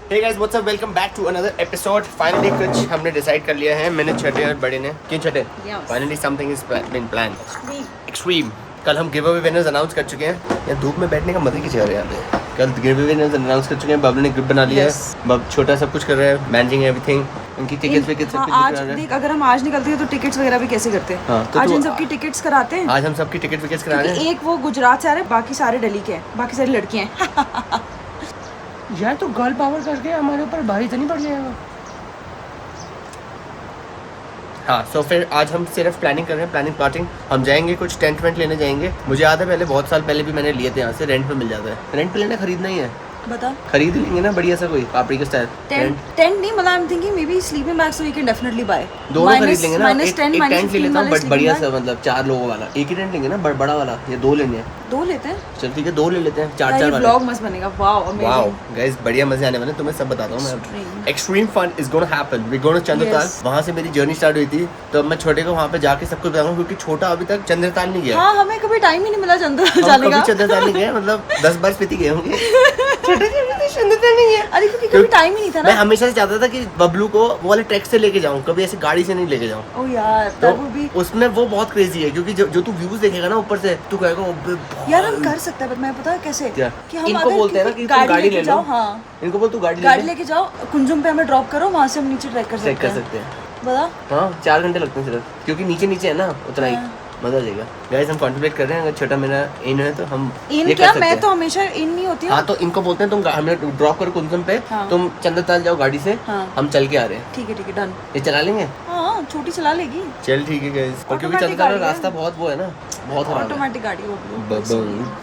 Hey guys, what's up? Welcome back to another episode. Finally कुछ हमने decide कर लिया है, मैंने छोटे और बड़े ने। क्यों छोटे? Finally something is been planned. Extreme. कल हम गिव अवे विनर्स अनाउंस कर चुके हैं। यहाँ धूप में बैठने का मजा किसी और यहाँ पे। कल गिव अवे विनर्स अनाउंस कर चुके हैं। बबलू ने ग्रुप बना लिया है। बब छोटा सब कुछ कर रहा है, मैनेजिंग एवरीथिंग। उनकी टिकट्स विकेट्स सब कुछ करा रहा है। देख, अगर हम आज निकलते हैं तो टिकट्स वगैरह भी कैसे करते हैं? तो आज इन सबकी टिकट्स कराते हैं। आज हम सबकी टिकट विकेट्स करा रहे हैं। एक वो गुजरात से आ रहे हैं, बाकी सारे दिल्ली के हैं, बाकी सारी लड़कियां हैं। यार तो गर्ल पावर करके हमारे ऊपर भारी तो नहीं पड़ जाएगा। हाँ, सो फिर आज हम सिर्फ प्लानिंग कर रहे हैं, प्लानिंग हम जाएंगे, कुछ टेंट वेंट लेने जाएंगे। मुझे याद है पहले बहुत साल पहले भी मैंने लिए थे यहाँ से, रेंट पे मिल जाता है। रेंट पे लेना खरीदना ही है, बता खरीद लेंगे ना बढ़िया सा कोई पापड़ी के स्टाइल। टेंट नहीं, मतलब I am thinking maybe sleeping bag, so you can definitely buy. दोनों खरीद लेंगे ना। एक टेंट ले -10 लेता हूँ, बट बढ़िया सा, मतलब 4 लोगों वाला। एक ही टेंट लेंगे ना, बड़ा वाला। ये 2 लेंगे। 2 लेते हैं, चल ठीक है, 2 ले लेते हैं। 4 वाले व्लॉग मस्त बनेगा। वाओ अमेजिंग गाइस, बढ़िया मजे आने वाले। तुम्हें सब बताता हूँ मैं। Extreme fun is gonna happen. We gonna Chandratal. वहाँ से मेरी जर्नी स्टार्ट हुई थी, तो मैं छोटे को वहाँ पे जाके सब कुछ बताऊंगा, क्योंकि छोटा अभी तक चंद्रताल नहीं गया। हाँ, हमें कभी टाइम ही नहीं मिला चंद्रताल जाने का। चंद्रताल नहीं गया, मतलब 10 बार स्पीति गए होंगे। चंद्रताल नहीं है, अरे क्योंकि कभी टाइम ही नहीं था ना। मैं हमेशा से चाहता था कि बबलू को वो वाले ट्रैक से लेके जाऊं, कभी ऐसे गाड़ी से नहीं लेके जाऊं। ओ यार, तो वो भी उसमें वो बहुत क्रेजी है, क्योंकि जो तू व्यूज देखेगा ना ऊपर से, तू कहेगा यार हम कर सकते हैं, बट मैं पता है कैसे क्या? कि हम इनको बोलते हैं ना कि गाड़ी ले लो। हाँ, इनको बोल तू गाड़ी लेके जाओ, कुंजुम पे हमें ड्रॉप करो, वहाँ से हम नीचे ट्रैक कर सकते हैं। बता। हाँ, 4 घंटे लगते हैं सिर्फ, क्योंकि नीचे है ना, उतना ही मजा आ जाएगा। गाइस, हम कॉन्टेम्पलेट कर रहे हैं, अगर छोटा मेरा इन है तो हम इन क्या, मैं तो हमेशा इन नहीं होती हूँ। हाँ, तो इनको बोलते हैं तुम हमें ड्रॉप करो कुंजम पे, तुम चंद्रताल जाओ गाड़ी से। हम चल के आ रहे हैं। ठीक है डन। ये चला लेंगे? हाँ, छोटी चला लेगी। चल ठीक है गाइस, और क्योंकि चंद्रताल का रास्ता बहुत वो है ना, बहुत ऑटोमेटिक गाड़ी है वो,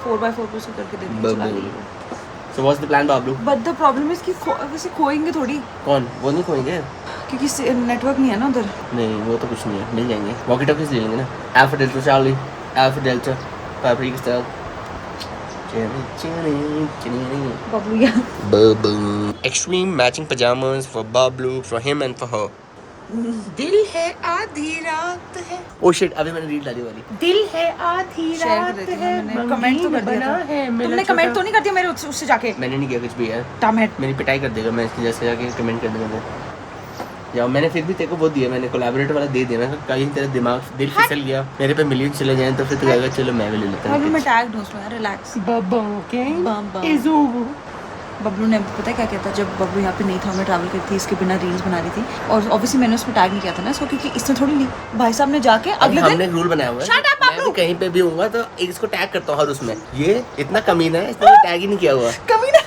4x4 पे करके देंगे। So what's the plan, Bablu? But the problem is कि वैसे खोएंगे थोड़ी। कौन? वो नहीं खोएंगे, क्योंकि नेटवर्क नहीं है ना उधर। नहीं, वो तो कुछ नहीं है, मिल जाएंगे। वॉकी टॉकीज ले लेंगे ना। Alpha delta charlie, alpha delta papdi style. Bablu या extreme matching pajamas for Bablu, for him and for her. दिल है आधी रात है। ओ शिट, अभी मैंने रील डाली वाली। दिल है आधी रात है, कमेंट तो कर दिया था। तुमने कमेंट तो नहीं कर दिया मेरे उससे जाके? मैंने नहीं किया कुछ भी यार। टमेट मेरी पिटाई कर देगा, मैं इसकी जैसे जाके कमेंट कर दूंगा। या मैंने फिर भी तेरे को वो दिया, मैंने कोलैबोरेटर वाला दे दिया। मैं कहीं तेरा दिमाग दिल फिसल गया, मेरे पे मिलियन चले जाएं तो फिर तू कहेगा चलो मैं भी ले लेता हूं। मैं टैग दूं उसमें, रिलैक्स। बबलू ने पता है क्या कहता, जब बबलू यहाँ पे नहीं था, मैं ट्रैवल करती थी, इसके बिना रील्स बना रही थी, और ऑब्वियसली मैंने उसमें टैग नहीं किया था ना इसको, क्योंकि इसने थोड़ी ली। भाई साहब ने जाके अगले दिन हमने रूल बनाया हुआ है, मैं भी कहीं पे भी होऊंगा तो इसको टैग करता हूँ हर उसमें। ये इतना कमीना है, इसने टैग ही नहीं किया हुआ। कमीना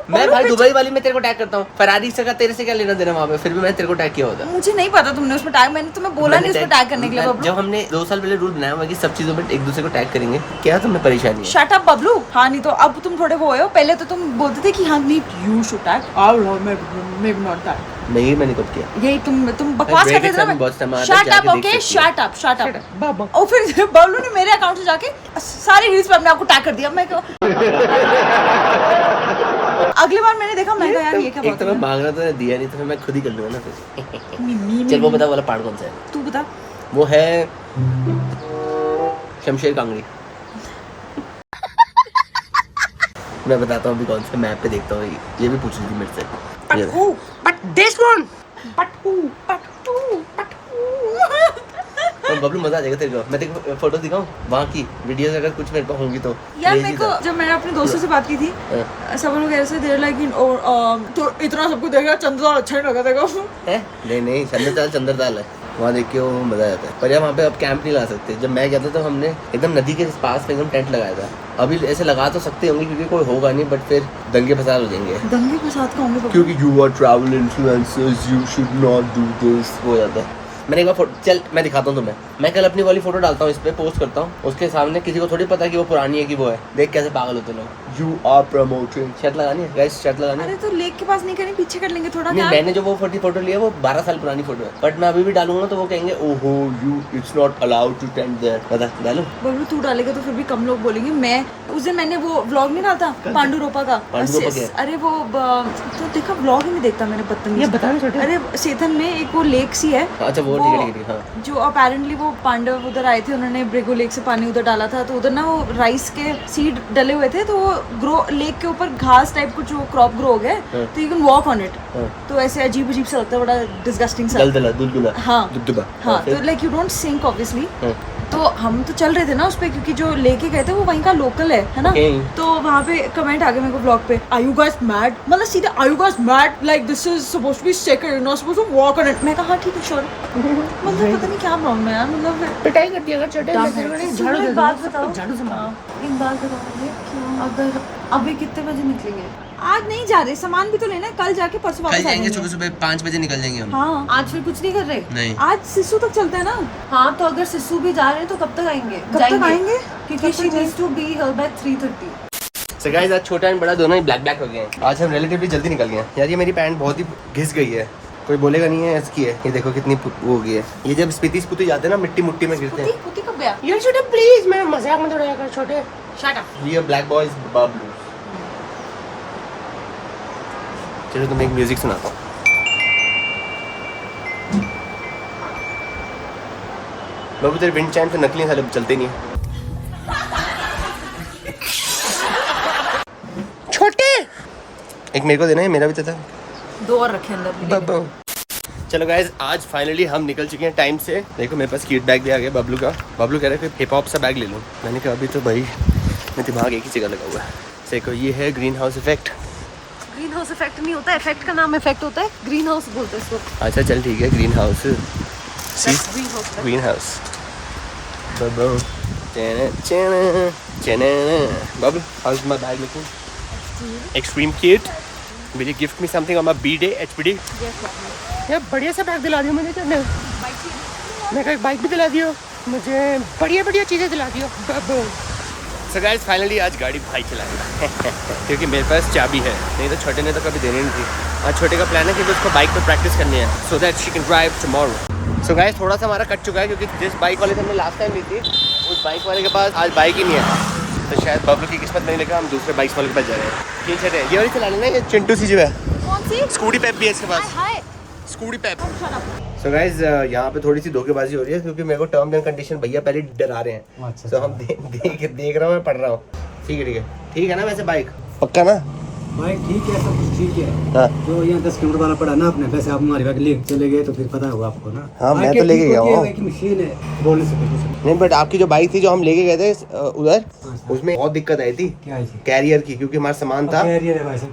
मैं भाई दुबई वाली में तेरे को टैग करता हूँ, फरारी से का तेरे से क्या लेना देना वहाँ पे, फिर भी मैंने तेरे को टैग किया होता। मुझे नहीं पता तुमने उसमें टैग, मैंने तुम्हें बोला नहीं उसमें टैग करने के लिए। जब हमने 2 साल पहले रूल बनाया हुआ कि सब चीजों में एक दूसरे को टैग करेंगे, क्या तुम्हें परेशानी है? Shut up Bablu. हाँ, नहीं तो अब तुम थोड़े वो हो, पहले तो तुम बोलते थे कि हाँ नहीं you should tag, I love may not tag. नहीं, मैंने कब किया? यही तुम बकवास करते थे ना। Shut up, okay, shut up. और फिर बबलू ने मेरे अकाउंट से जाके सारी रील्स पे अपने आप को टैग कर दिया। मैं अगली बार मैंने देखा, मैं यार ये क्या बात है। एक तो मैं मांग रहा था, दिया नहीं, तो फिर मैं खुद ही कर लूंगा ना फिर। चल वो बता, वाला पार्ट कौन सा है? तू बता। वो है शमशेर कांगड़ी। मैं बताता हूँ अभी कौन सा मैप पे देखता हूँ, ये भी पूछ रही थी मेरे से। But this one. But who? Bablu मजा आ जाएगा तेरे को। मैं तेरे को फोटो दिखाऊं वहाँ की, वीडियोस अगर कुछ मेरे को होंगी तो। यार मेरे को जब मैंने अपने दोस्तों से बात की थी, सब लोग ऐसे देर लाइक तो इतना सबको देखा चंद्रताल अच्छा नहीं लगा देखो है। नहीं, चंद्रताल है, वहाँ देख के वो मजा आता है। पर यार वहाँ पे अब कैंप नहीं ला सकते। जब मैं गया था तो हमने एकदम नदी के पास में एकदम टेंट लगाया था। अभी ऐसे लगा तो सकते होंगे क्योंकि कोई होगा नहीं, बट फिर दंगे फसाद हो जाएंगे। दंगे फसाद का होंगे क्योंकि you are travel influencers, you should not do this, हो जाता है। मैंने एक बार चल मैं दिखाता हूँ तुम्हें। मैं कल अपनी वाली फोटो डालता हूँ, इस पे पोस्ट करता हूँ, उसके सामने किसी को थोड़ी पता कि वो पुरानी है कि वो है। देख कैसे पागल होते लोग। You are promoting. शर्ट लगानी है गाइस, शर्ट लगानी है। अरे तो लेक के पास नहीं करें, पीछे कर लेंगे थोड़ा। नहीं, मैंने जो वो फोटो लिया वो 12 साल पुरानी फोटो है, बट मैं अभी भी डालूंगा तो वो कहेंगे ओहो you it's not allowed to tent there. पता डालो बबलू, तू डालेगा तो फिर भी कम लोग बोलेंगे। मैं उस दिन मैंने वो व्लॉग नहीं डालता पांडू रोपा का। अरे वो तो देखा व्लॉग ही नहीं देखता मैंने, बदतमीज। अरे सेथन में एक वो लेक सी है। अच्छा वो ठीक है। जो अपेरेंटली वो पांडव उधर आए थे, उन्होंने ब्रेगो लेक से पानी उधर डाला था, तो उधर ना वो राइस के सीड डले हुए थे, तो वो ग्रो लेक के ऊपर घास टाइप कुछ वो क्रॉप ग्रो हो गया है, तो you can walk on it. तो ऐसे अजीब अजीब सा लगता है, बड़ा डिस्गस्टिंग सा। दुलदुला। हाँ दुबदुबा। हाँ, तो like you don't sync obviously. तो हम तो चल रहे थे ना उस पे, क्योंकि जो लेके गए थे वो वहीं का लोकल है ना। तो वहाँ पे कमेंट आ गया मेरे को ब्लॉग पे, आर यू गाइस मैड, मतलब सीधे are you guys mad, like this is supposed to be second, you not supposed to walk on it. मैं कहा हाँ ठीक है श्योर। मतलब पता नहीं क्या प्रॉब्लम है यार, मतलब पिटाई कर दिया अगर छोटे झाड़ू दे। बात बताओ, झाड़ू से एक बात बताओ, अगर अभी कितने बजे निकलेंगे? आज नहीं जा रहे, सामान भी तो लेना है, कल जाके परसों वापस आएंगे। सुबह 5 बजे निकल जाएंगे हम। हाँ, आज फिर कुछ नहीं कर रहे? नहीं, आज सिसु तक चलता है ना। हाँ, तो अगर सिसु भी जा रहे हैं तो कब तक आएंगे? क्योंकि she needs to be here by 3:30। So guys, आज छोटा एंड बड़ा दोनों ही ब्लैक हो गए हैं। आज हम रिलेटिवली जल्दी निकल गए हैं। यार ये मेरी पैंट बहुत ही घिस गई है, कोई बोलेगा नहीं है इसकी है। ये देखो कितनी वो हो गई है। ये जब स्पीति जाते हैं ना, मिट्टी में गिरते हैं। पुती कब गया? यार छोटे प्लीज, मैं मजाक में थोड़ा कर छोटे। Shut up. We are black boys Bablu. चलो तुम्हें एक म्यूजिक सुनाता हूँ। बाबू तेरे विंड चाइम तो नकली साले चलते नहीं है। छोटे एक मेरे को देना है, मेरा भी तो था। 2 और रखे अंदर। चलो गाइज, आज फाइनली हम निकल चुके हैं टाइम से। देखो मेरे पास क्यूट बैग भी आ गया बबलू का। बबलू कह रहा है हिप हॉप सा बैग ले लूँ। मैंने कहा अभी तो भाई मैं दिमाग एक ही जगह लगा हुआ है। देखो ये है green house effect. Green house effect नहीं होता, इफेक्ट का नाम इफेक्ट होता है, ग्रीन हाउस बोलते हैं इसको। अच्छा चल ठीक है, green house. Green house Bablu. Bablu, how is my bag looking? Extreme cute. Will you gift me something on my b-day HPD? यार बढ़िया सा बैग दिला दियो मुझे। चलने मैं कहा बाइक भी दिला दियो मुझे, बढ़िया चीज़ें दिला दियो बबलू। सो गाइस फाइनली आज गाड़ी भाई चलाएगा क्योंकि मेरे पास चाबी है, नहीं तो छोटे ने तो कभी देनी नहीं थी। आज छोटे का प्लान है कि उसको बाइक पे प्रैक्टिस करनी है so that she can drive tomorrow. So guys थोड़ा सा हमारा कट चुका है क्योंकि जिस बाइक वाले से हमने लास्ट टाइम ली थी उस बाइक वाले के पास आज बाइक ही नहीं है। तो शायद बबलू की किस्मत नहीं लेकर हम दूसरे बाइक वाले के पास जा रहे हैं। ठीक है, ये वाली चला लेना, ये चिंटू सी जो है। कौन सी? स्कूटी पेप भी है इसके पास। Scooty Pep. सो गाइस यहाँ पे थोड़ी सी धोखेबाजी हो रही है क्योंकि मेरे को टर्म एंड कंडीशन भैया पहले डरा रहे हैं। अच्छा, तो हम देख रहा हूँ, मैं पढ़ रहा हूँ। ठीक है ना वैसे बाइक पक्का ना? बाइक ठीक है, सब कुछ ठीक है। हाँ। जो यहाँ 10 किलोमीटर वाला पड़ा ना आपने, वैसे आप हमारी बाइक ले चले गए तो फिर पता होगा आपको ना। हाँ मैं तो लेके गया हूँ। एक मशीन है, बोल नहीं सकते कुछ नहीं, बट आपकी जो बाइक थी जो हम लेके गए थे उधर, उसमें बहुत दिक्कत आई थी कैरियर की, क्योंकि हमारा सामान था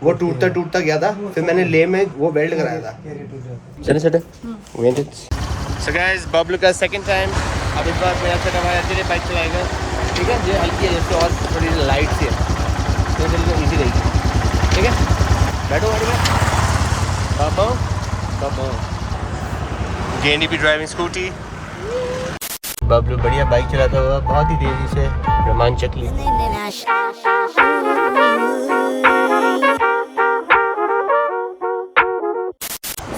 वो टूटता गया था। फिर मैंने ले में वो वेल्ड कराया था। चले सो गाइस बबलू का सेकंड टाइम। अब इस बार मेरा छोटा भाई अकेले बाइक चलाएगा। ठीक है, ये हल्की है जैसे और थोड़ी लाइट सी है तो बिल्कुल ईजी रहेगी। ठीक है, बैठो गाड़ी में। बाबा गेंडी भी ड्राइविंग स्कूटी। बबलू बढ़िया बाइक चलाता हुआ बहुत ही तेजी से रोमांचकली।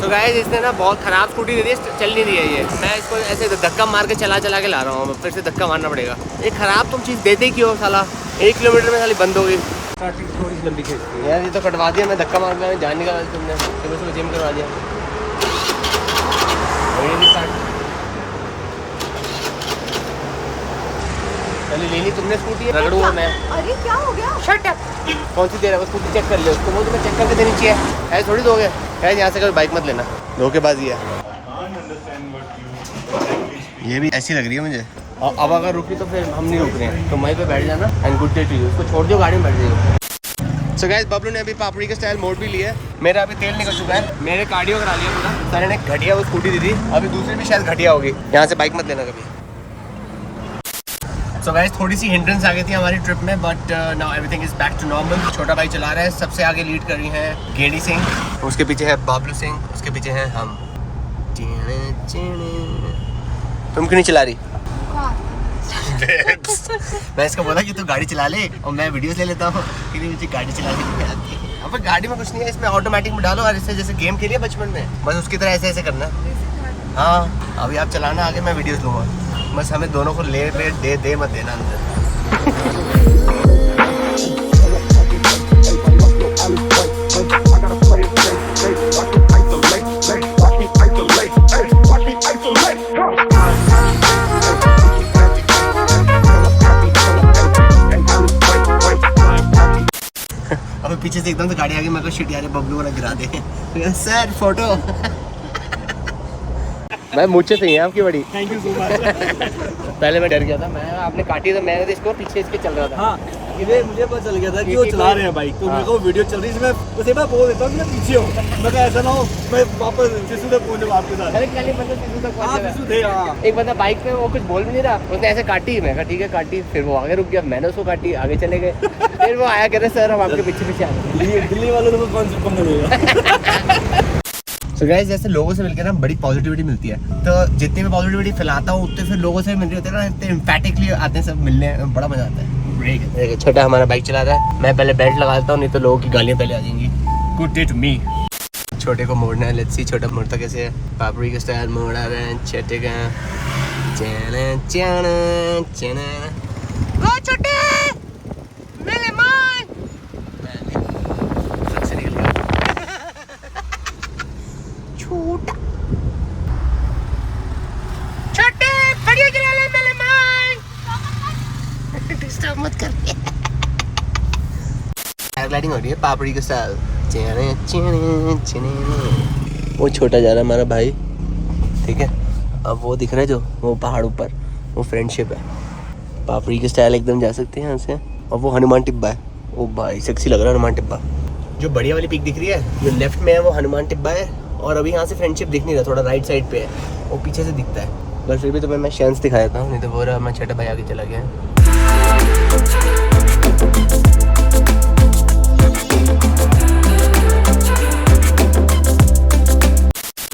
तो गाइस इसने ना बहुत खराब स्कूटी दे दी, चल नहीं रही है ये। मैं इसको ऐसे धक्का मार के चला के ला रहा हूँ, फिर से धक्का मारना पड़ेगा। ये खराब तुम चीज़ देते क्यों साला? 1 किलोमीटर में साली बंद हो गई। थोड़ी सी लंबी खींचती है यार ये तो कटवा दिया, मैं धक्का मार के जान निकाला तुमने, सुबह सुबह जिम करवा दिया। पहले ले ली तुमने स्कूटी, रगड़ूंगा मैं। अरे क्या हो गया? Shut up. कौन सी दे रहा है वो स्कूटी? चेक कर लिया उसको, वो तुम्हें चेक करके देनी चाहिए। ऐसे थोड़ी दोगे। ऐसे यहाँ से कभी बाइक मत लेना, धोखेबाजी है। ये भी ऐसी लग रही है मुझे। अब अगर रुकी तो फिर हम नहीं रुक रहे हैं, तो वहीं पे बैठ जाना and good day to you. उसको छोड़ दियो, गाड़ी में बैठ जाइए। सो गाइस बबलू ने अभी पापड़ी का स्टाइल मोड भी लिया है। मेरा अभी तेल निकल चुका है, मेरे कार्डियो करा लिया पूरा। सर ने घटिया वो स्कूटी दी थी, अभी दूसरी भी शायद घटिया होगी। यहाँ से बाइक मत लेना कभी। सो गाइस थोड़ी सी हिंड्रेंस आ गई थी हमारी ट्रिप में, but now everything is back to normal. छोटा भाई चला रहा है, सबसे आगे लीड कर रही है गेंडी सिंह, उसके पीछे है बबलू सिंह, उसके पीछे है हम। तुम क्यों नहीं चला रही? मैं इसको बोला कि तू गाड़ी चला ले और मैं वीडियोस ले लेता हूँ। मुझे गाड़ी चलाने की आती है। अब गाड़ी में कुछ नहीं है, इसमें ऑटोमेटिक में डालो और इससे जैसे गेम खेलिए बचपन में, बस उसकी तरह ऐसे ऐसे करना। हाँ अभी आप चलाना, आगे मैं वीडियोस लूँगा। बस हमें दोनों को ले दे मत देना से एकदम से गाड़ी आ गई, मेरे को शिट यार बबलू वाला गिरा दे। सर फोटो भाई मुझसे सही है आपकी बड़ी। Thank you so much. पहले मैं डर गया था, मैं आपने काटी तो मैं इसको पीछे इसके चल रहा था। हाँ इधर मुझे पता चल गया था कि वो चला रहे हैं बाइक, तो मेरे को वीडियो चल रही है, मैं बस एक बार बोल देता हूँ मैं पीछे हूँ, मैं कहा ऐसा ना हो मैं वापस शिशु तक पहुँचे आपके साथ। अरे कल ही मतलब शिशु तक हाँ पहुंचे शिशु थे हाँ। एक बंदा बाइक पे वो कुछ बोल भी नहीं रहा, उसने ऐसे काटी, मैं कहा ठीक है काटी, फिर वो आगे रुक गया, मैंने उसको काटी, आगे चले गए, फिर वो आया कहते सर हम आपके पीछे पीछे आ गए। दिल्ली वालों को कौन सा पंगा लेगा। तो गाइस जैसे लोगों से मिलकर ना बड़ी पॉजिटिविटी मिलती है, तो जितनी मैं पॉजिटिविटी फैलाता हूँ उतने फिर लोगों से मिल रही होते हैं ना, इतने एम्फैटिकली आते हैं सब मिलने, बड़ा मजा आता है। देखिए छोटा हमारा बाइक चला रहा है, मैं पहले बेल्ट लगा देता हूँ, नहीं तो लोगों की गालियाँ पहले आ जाएंगी। Good day to me. छोटे को मोड़ना है, लेट्स सी छोटा मोड़ता कैसे है। पापड़ी के स्टाइल मोड़ा रहे हैं छोटे का। चना चना चना गो छोटे मेरे मान से निकल गया छोटा छोटे बढ़िया चला ले मेरे मान डिस्टर्ब मत कर। पैराग्लाइडिंग हो रही है पापड़ी के स्टाइल। वो छोटा जा रहा है हमारा भाई, ठीक है। अब वो दिख रहा है जो वो पहाड़ ऊपर, वो फ्रेंडशिप है। पापड़ी के स्टाइल एकदम जा सकते हैं यहाँ से। और वो हनुमान टिब्बा है, वो भाई सेक्सी लग रहा है हनुमान टिब्बा। जो बढ़िया वाली पिक दिख रही है जो लेफ्ट में है वो हनुमान टिब्बा है, और अभी यहाँ से फ्रेंडशिप दिख नहीं रहा, थोड़ा राइट साइड पे है, वो पीछे से दिखता है। पर फिर भी तो मैं शेंस दिखाया था, नहीं तो वो रहा मैं छोटा भाई आगे चला गया।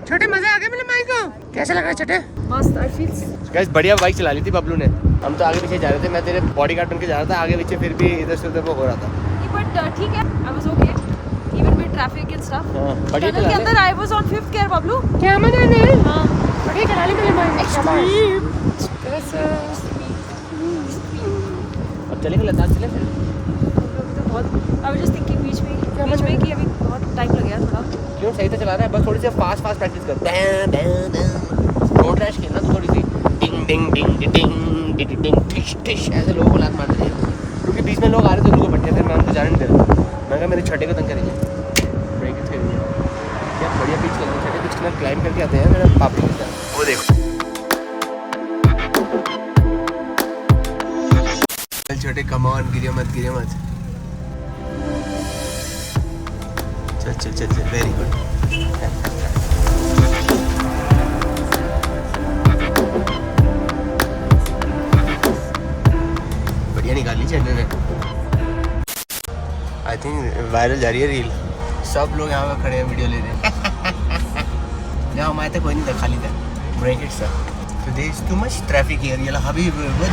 छोटे मजा आ गया मेरे भाई को, कैसा लग रहा है छोटे? मस्त, आई फील गाइस बढ़िया बाइक चला ली थी बबलू ने। हम तो आगे पीछे जा रहे थे, मैं तेरे बॉडीगार्ड बन के जा रहा था आगे पीछे, फिर भी इधर से उधर वो हो रहा था। बट ठीक है, I was okay even with traffic and stuff. हां बढ़िया टनल के अंदर I was on 5th gear Bablu. क्या मजा है? हां बढ़िया चला ली मेरे भाई। अब चलेंगे लद्दाख चले फिर। तो बहुत आई वाज जस्ट थिंकिंग बीच में कि अभी बहुत टाइम लग गया थोड़ा। क्यों सही तो चला रहा है, बस थोड़ी सी फास्ट प्रैक्टिस कर। रोड रैश खेलना तो थोड़ी सी डिंग डिंग डिंग डिंग डिंग डिंग टिश टिश ऐसे लोगों को लात मारते थे, क्योंकि बीच में लोग आ रहे थे उनको बट्टे, फिर मैं उनको जाने नहीं दे रहा। मैं कहा मेरे छठे को तंग करेंगे, ब्रेक इट करेंगे। क्या बढ़िया पिच कर रहे हैं, छठे पिच के क्लाइंब करके आते हैं मेरा पापड़ी के साथ। वो देखो छोटे कमान गिरियो मत चल वेरी गुड। बढ़िया निकाली चैनल ने। आई थिंक वायरल जा रही है रील, सब लोग यहाँ पे खड़े हैं वीडियो ले रहे हैं। यहाँ हमारे तक कोई नहीं था, खाली था। ब्रेक इट सर, तो there is too much traffic here. ये Habib what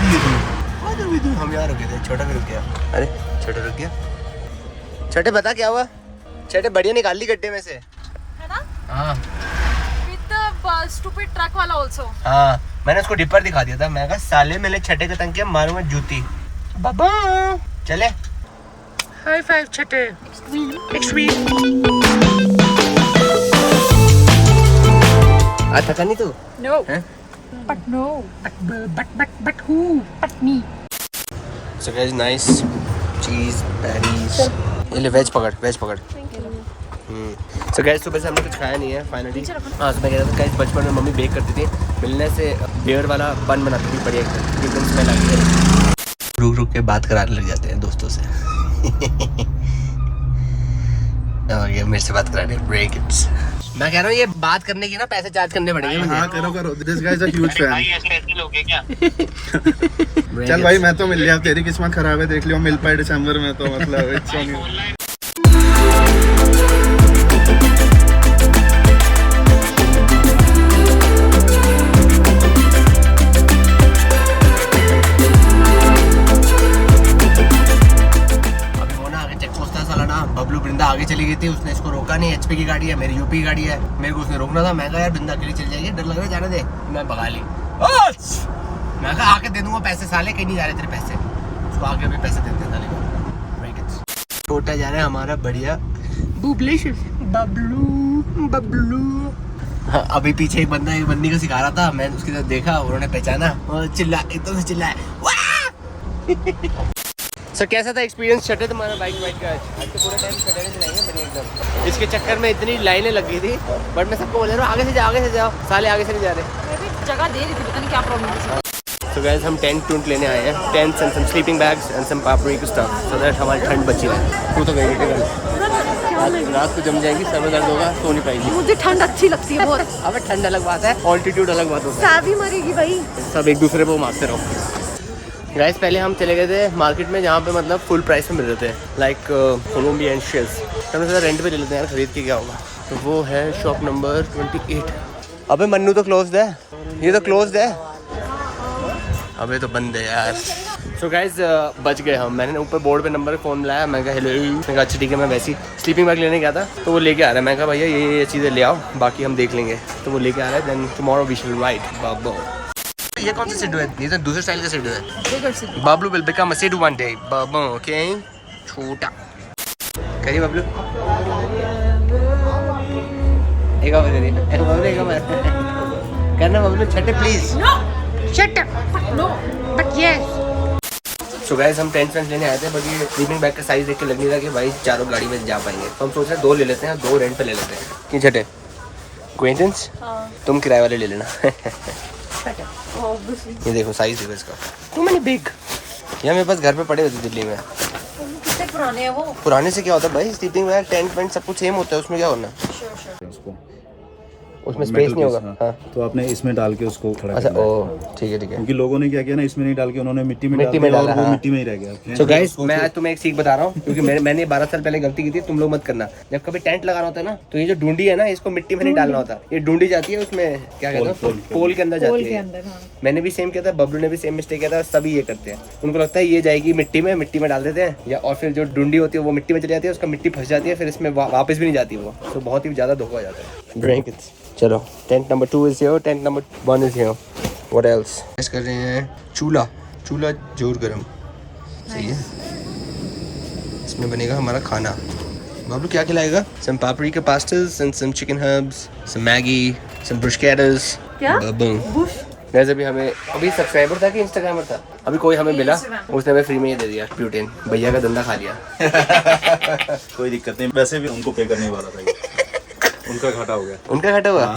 do we do? हम यहाँ रुके थे, छोटा भी रुक गया। अरे छोटा रुक गया। छोटे बता क्या हुआ? छोटे बढ़िया निकाल ली गड्ढे में से, है ना? हाँ विद द स्टूपिड ट्रक वाला आल्सो। हाँ मैंने उसको डिपर दिखा दिया था, मैं कहा साले मैंने छठे का तंग किया, मारूंगा जूती। बाबा चले हाई फाइव छठे। एक्सट्रीम आज थका नहीं तू? No but who but me. So guys nice cheese patties. ये ले वेज पकड़। सो गाइस सुबह से हमने कुछ खाया नहीं है फाइनली। हाँ तो मैं कह रहा था गाइस बचपन में मम्मी बेक करती थी, मिलने से बियर वाला बन बनाती थी बढ़िया एकदम स्मेल आती है। रुक के बात कराने लग जाते हैं दोस्तों से। और ये मेरे से बात कराने ब्रेक इट्स। मैं कह रहा हूँ ये बात करने की ना पैसे चार्ज करने पड़ेंगे मुझे। हाँ करो this guys a huge fan. ऐसे लोग हैं क्या? चल भाई मैं तो मिल लिया, तेरी किस्मत खराब है, देख लियो मिल पाए दिसंबर में तो मतलब इट्स ऑन यू। बबलू वृंदा आगे चली गई थी, उसने इसको रोका नहीं। एचपी की गाड़ी है, मेरी यूपी की गाड़ी है, मेरे को उसने रोकना था। मैं कहा यार वृंदा अकेली चल जाएगी, डर लग रहा है जाने दे। मैं भगा ली। मैं कहा आके दे दूंगा पैसे, साले कहीं नहीं जा रहे तेरे पैसे। उसको आगे भी पैसे देते साले को। छोटा जा रहा है हमारा बढ़िया बबलू। हाँ, अभी पीछे एक बंदा एक बंदी को सिखा रहा था, मैं उसकी तरफ देखा, उन्होंने पहचाना और चिल्ला एकदम से चिल्लाया। सर कैसा था एक्सपीरियंस छठे तुम्हारा बाइक वाइक का? आज तो पूरा टाइम छठे में चलाएंगे बढ़िया एकदम। इसके चक्कर में इतनी लाइनें लग गई थी, बट मैं सबको बोल रहा हूँ आगे से जाओ, साले आगे से नहीं जा रहे। मैं भी जगह दे रही थी, पता नहीं क्या प्रॉब्लम थी। So guys, हम टेंट लेने आए हैं, tents and some sleeping bags and some papdi stuff, so that हमारी ठंड बची रहे। तू तो गई बेटे कल रात को जम जाएगी, सर में दर्द होगा, सो नहीं पाएगी। मुझे ठंड अच्छी लगती है बहुत। अब ठंड अलग बात है, ऑल्टीट्यूड अलग बात होता है। भी मरेगी भाई। सब एक दूसरे को मारते रहो। गाइस पहले हम चले गए थे मार्केट में, जहाँ पे मतलब फुल प्राइस में मिल रहे थे, लाइक कोलम्बिया एंड शेल्स। तो हमने सोचा रेंट पे ले लेते हैं यार, खरीद के क्या होगा। तो वो है शॉप नंबर 28। अबे मन्नू तो क्लोज्ड है, ये तो क्लोज्ड है। अबे तो बंद है यार। सो गाइज बच गए हम। मैंने ऊपर बोर्ड पे नंबर फ़ोन मिलाया, मैं कहा हेलो, मैं कहा अच्छा ठीक है। मैं वैसे ही स्लीपिंग बैग लेने गया था, तो वो लेके आ रहा है। मैं कहा भैया ये चीज़ें ले आओ, बाकी हम देख लेंगे। तो वो लेके आ रहा है। Then tomorrow we shall ride Babu. ये कौन सा सिड्डू है? ये तो दूसरे स्टाइल का सिड्डू है। Bablu will become a siddu one day Babu. Okay छोटा करिए बाबलू, एक और करना बाबलू, छठे please. Shut up. No. But yes. So guys हम टेंट लेने आए थे, बट ये स्लीपिंग बैग का साइज देख के लग नहीं रहा कि भाई चारों गाड़ी में जा पाएंगे। तो हम सोच रहे हैं 2 ले लेते हैं, 2 रेंट पे ले लेते हैं। क्यों छठे क्वेंटेंस? तुम किराए वाले ले लेना। ये देखो साइज देखो इसका, टू मैनी बिग। ये मेरे पास घर पे पड़े हुए थे दिल्ली में। कितने पुराने हैं वो? पुराने से क्या होता है भाई, स्लीपिंग बैग टेंट वेंट सब कुछ सेम होता है, उसमें क्या होना, उसमें स्पेस नहीं होगा। हाँ। तो आपने इसमें डाल के उसको खड़ा अच्छा करना है। ओ ठीक है। क्योंकि लोगों ने क्या किया ना, इसमें नहीं डाल के उन्होंने मिट्टी में डाला, डाला, और वो हाँ। मिट्टी में ही रह गया। सो गाइस मैं आज तुम्हें एक सीख बता रहा हूँ, क्योंकि मैंने 12 साल पहले गलती की थी, तुम लोग मत करना। जब कभी टेंट लगाना होता है ना, तो ये जो डूंडी है ना, इसको मिट्टी में नहीं डालना होता। ये डूंडी जाती है उसमें क्या कहते हैं, पोल के अंदर जाती है। मैंने भी सेम किया था, बबलू ने भी सेम मिस्टेक किया था, सभी ये करते हैं। उनको लगता है ये जाएगी मिट्टी में डाल देते हैं, या और फिर जो डूंडी होती है वो मिट्टी में चली जाती है, उसका मिट्टी फंस जाती है, फिर इसमें वापस भी नहीं जाती वो। तो बहुत ही ज़्यादा धोखा हो जाता है। चलो tent number 2 is here, tent number 1 is here. What else? ऐसे कर रहे हैं चूल्हा जोर गरम। सही है, इसमें बनेगा हमारा खाना। बाबू क्या खिलाएगा? Some paprika pastas and some chicken herbs, some Maggi, some bruschettas. क्या? बुश। वैसे भी हमें अभी सब्सक्राइबर था कि इंस्टाग्रामर था, अभी कोई हमें मिला, उसने हमें फ्री में ये दे दिया प्यूटेन। भैया का धंधा खा लिया। कोई दिक्कत नहीं, वैसे भी उनको पे करने वाला था, उनका घाटा हो गया। उनका घाटा हुआ।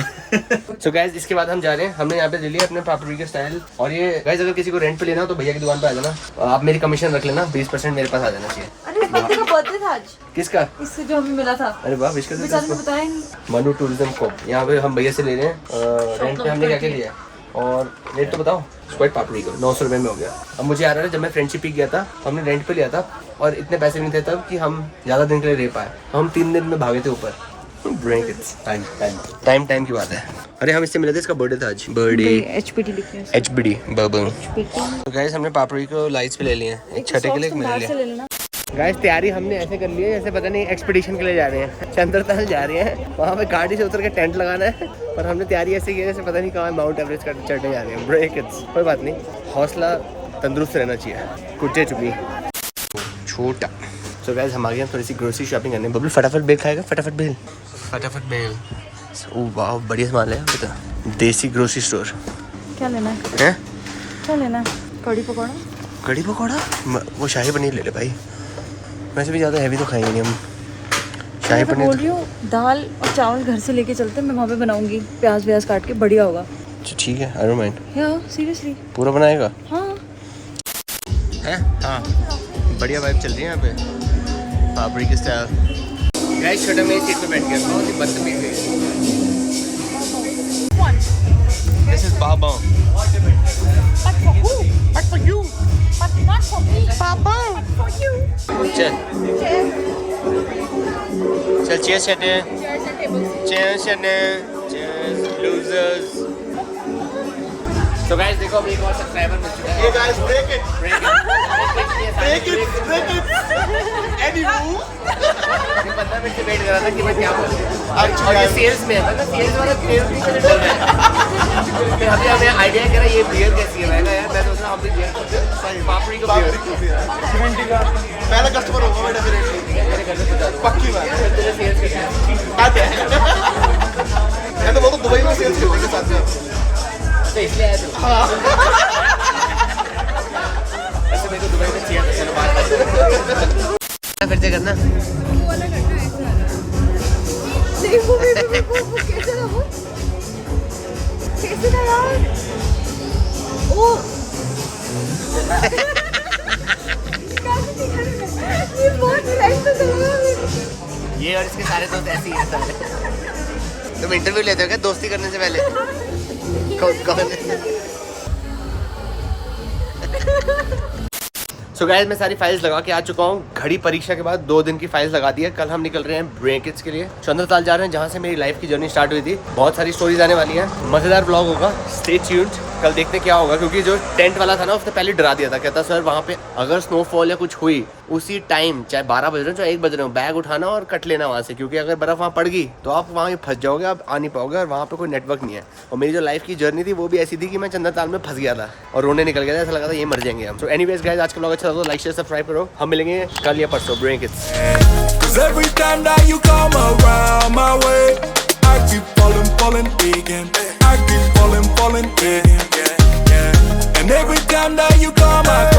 सो गाइस इसके बाद हम जा रहे हैं, हमने यहाँ पे ले लिया अपने पापड़ी स्टाइल। और ये गाइस अगर किसी को रेंट पे लेना हो तो भैया की दुकान पे आ जाना, आप मेरी कमीशन रख लेना, 20% मेरे पास आ जाना चाहिए। अरे बच्चे का बर्थडे था आज। किसका? इससे जो हमें मिला था। अरे वाह, विश कर बेचारे ने बताया नहीं। मनु टूरिज्म को यहाँ पे हम भैया से ले रहे हैं। रेंट पे हमने क्या क्या लिया और रेट तो बताओ। स्क्वाड पापड़ी को 900 रुपये में हो गया। अब मुझे आ रहा है, जब मैं फ्रेंडशिप ही गया था तो हमने रेंट पे लिया था, और इतने पैसे भी नहीं थे तब कि हम ज़्यादा दिन के लिए रह पाए। हम 3 दिन में भागे थे ऊपर। टाइम की बात है। अरे हम इससे मिले थे, इसका बर्थडे था आज। बर्थडे HBD बाबू। तो गाइस हमने पापड़ी को लाइट्स पे ले लिए हैं, एक छठे के लिए एक मेरे लिए। गाइस तैयारी हमने ऐसे कर ली है जैसे पता नहीं एक्सपीडिशन के लिए जा रहे हैं, चंद्रताल जा रहे हैं, वहाँ पे गाड़ी से उतर के टेंट लगाना है। पर हमने तैयारी ऐसे की है जैसे पता नहीं कहाँ माउंट एवरेस्ट का चढ़ने जा रहे हैं। ब्रेक इट्स, कोई बात नहीं, हौसला तंदुरुस्त रहना चाहिए। कुटे चुपी छोटा। तो गाइस हम आ गए, थोड़ी सी ग्रोसरी शॉपिंग करने। बबलू फटाफट बेल खाएगा, फटाफट बेल। ओह वाह बढ़िया सामान है, बता। देसी ग्रोसरी स्टोर। क्या लेना है? क्या लेना है? कड़ी पकौड़ा? वो शाही पनीर ले ले भाई, वैसे भी ज़्यादा हैवी तो खाएंगे नहीं हम। शाही पनीर बोल रही हूँ, दाल और चावल घर से लेके चलते, मैं वहाँ पे बनाऊंगी, प्याज व्याज काट के, बढ़िया होगा। ठीक है, आई डोंट माइंड। या सीरियसली पूरा बनाएगा? हाँ हाँ बढ़िया वाइब चल रही है यहाँ पे पापड़ी के स्टाइल। गाइस छोटा मेरी सीट पे बैठ गया, बहुत ही बदतमीज है। This is Baba. But for you. But not for me. Baba. But for you. चल cheers चटे। Cheers चटे। Cheers losers. तो गाइस देखो अभी एक और सब्सक्राइबर मिल चुका है। Hey guys, break it. Anywho. ये 15 मिनट से वेट कर रहा था कि मैं क्या बोलूं। और ये सेल्स में है ना, सेल्स वाला सेल्स भी चले चल रहा है। फिर अभी हमें आइडिया करा ये बियर कैसी है। मैंने यार मैं सोच रहा हूं अभी बियर सही पापड़ी का बियर। पहला कस्टमर होगा मैं डेफिनेटली। मेरे घर में बता दो पक्की बात है। तेरे सेल्स कैसे आते हैं। मैं तो वो तो दुबई में सेल्स करने के साथ में। अच्छा इसलिए आया तू। मेरे को दुबई में चाहिए था। चलो बात फिर से करना। वो वाला करना है ऐसा वाला। देखो वो कैसे था वो? कैसे था यार? ओ ये बहुत रिलैक्स था चलो। ये और इसके सारे दोस्त ऐसे ही हैं सारे। तुम इंटरव्यू लेते हो क्या दोस्ती करने से पहले? कौन सो गाइस मैं सारी फाइल्स लगा के आ चुका हूँ। घड़ी परीक्षा के बाद 2 दिन की फाइल्स लगा दी है। कल हम निकल रहे हैं ब्रेकिट्स के लिए। चंद्रताल जा रहे हैं जहाँ से मेरी लाइफ की जर्नी स्टार्ट हुई थी। बहुत सारी स्टोरीज आने वाली हैं, मजेदार ब्लॉग होगा, स्टे ट्यून्ड। कल देखते क्या होगा, क्योंकि जो टेंट वाला था ना उसने पहले डरा दिया था। कहता सर वहाँ पे अगर स्नोफॉल या कुछ हुई उसी टाइम, चाहे 12 बज रहे हो चाहे 1 बज रहे हो, बैग उठाना और कट लेना वहाँ से, क्योंकि अगर बर्फ वहाँ पड़ गई तो आप वहाँ फंस जाओगे, आप आ नहीं पाओगे और वहाँ पे कोई नेटवर्क नहीं है। और मेरी जो लाइफ की जर्नी थी वो भी ऐसी थी कि मैं चंद्रताल में फंस गया था और रोने निकल गया था, ऐसा लगा था ये मर जाएंगे हम। सो एनीवेज गाइस आज का ब्लॉग अच्छा लगा तो लाइक शेयर सब्सक्राइब करो। हम मिलेंगे कल या परसों ब्रेकिट्स। Every time that you come around my way, I keep falling again. I keep falling again. And every time that you come across